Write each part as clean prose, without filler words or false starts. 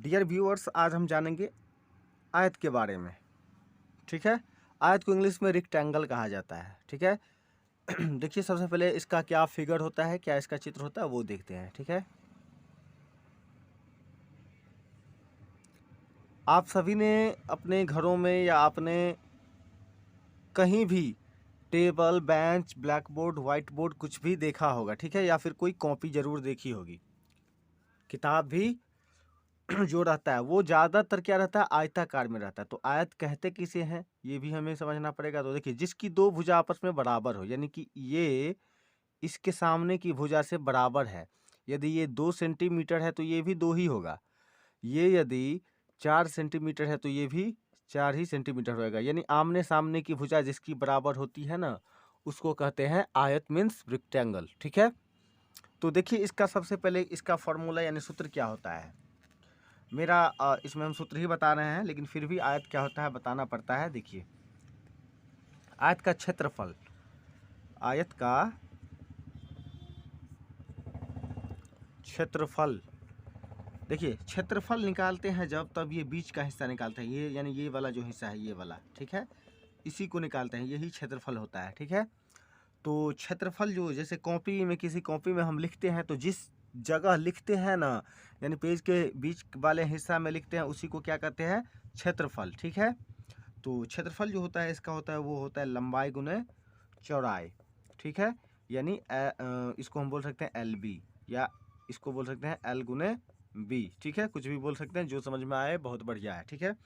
Dear viewers, आज हम जानेंगे आयत के बारे में। ठीक है, आयत को इंग्लिश में रेक्टेंगल कहा जाता है। ठीक है देखिए, सबसे पहले इसका क्या फिगर होता है, क्या इसका चित्र होता है, वो देखते हैं। ठीक है, आप सभी ने अपने घरों में या आपने कहीं भी table, bench, black board, white board कुछ भी देखा होगा। ठीक है, या फिर कोई कॉपी जरूर देखी होगी। किताब भी जो रहता है वो ज़्यादातर क्या रहता है, आयताकार में रहता है। तो आयत कहते किसे हैं, ये भी हमें समझना पड़ेगा। तो देखिए, जिसकी दो भुजा आपस में बराबर हो, यानी कि ये इसके सामने की भुजा से बराबर है। यदि ये 2 सेंटीमीटर है तो ये भी 2 ही होगा। ये यदि 4 सेंटीमीटर है तो ये भी 4 ही सेंटीमीटर होगा। यानी आमने सामने की भुजा जिसकी बराबर होती है ना, उसको कहते हैं आयत, मीन्स रेक्टेंगल। ठीक है, तो देखिए इसका सबसे पहले इसका फॉर्मूला यानी सूत्र क्या होता है। मेरा इसमें हम सूत्र ही बता रहे हैं, लेकिन फिर भी आयत क्या होता है बताना पड़ता है। देखिए, आयत का क्षेत्रफल, आयत का क्षेत्रफल, देखिए क्षेत्रफल निकालते हैं जब, तब ये बीच का हिस्सा निकालते हैं, ये यानी ये वाला जो हिस्सा है, ये वाला। ठीक है, इसी को निकालते हैं, यही क्षेत्रफल होता है। ठीक है, तो क्षेत्रफल जो जैसे कॉपी में, किसी कॉपी में हम लिखते हैं तो जिस जगह लिखते हैं ना, यानी पेज के बीच वाले हिस्सा में लिखते हैं, उसी को क्या कहते हैं, क्षेत्रफल। ठीक है, तो क्षेत्रफल जो होता है इसका होता है, वो होता है लंबाई गुने चौड़ाई। ठीक है, यानी इसको हम बोल सकते हैं एल बी, या इसको बोल सकते हैं एल गुने बी। ठीक है, कुछ भी बोल सकते हैं, जो समझ में आए बहुत बढ़िया है। ठीक है,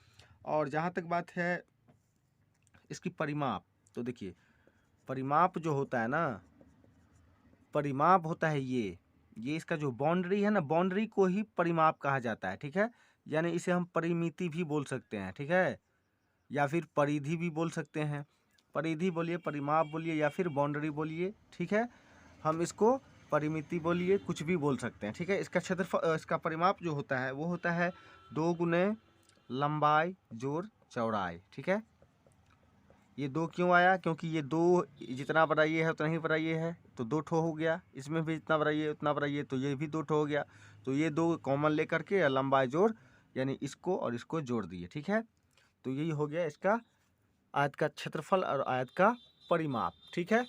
और जहाँ तक बात है इसकी परिमाप, तो देखिए परिमाप जो होता है ना, परिमाप होता है ये इसका जो बाउंड्री है ना, बाउंड्री को ही परिमाप कहा जाता है। ठीक है, यानी इसे हम परिमिति भी बोल सकते हैं। ठीक है, या फिर परिधि भी बोल सकते हैं। परिधि बोलिए, परिमाप बोलिए, या फिर बाउंड्री बोलिए। ठीक है, हम इसको परिमिति बोलिए, कुछ भी बोल सकते हैं। ठीक है, इसका क्षेत्रफल, इसका परिमाप जो होता है वो होता है 2 गुने लंबाई जोड़ चौड़ाई। ठीक है, ये 2 क्यों आया, क्योंकि ये 2 जितना बड़ा ये है उतना ही बड़ा ये है, तो 2 ठो हो गया। इसमें भी जितना बड़ा ये उतना बड़ा ये, तो ये भी 2 ठो हो गया। तो ये 2 कॉमन लेकर के लंबाई जोड़, यानी इसको और इसको जोड़ दिए। ठीक है, तो यही हो गया इसका आयत का क्षेत्रफल और आयत का परिमाप। ठीक है,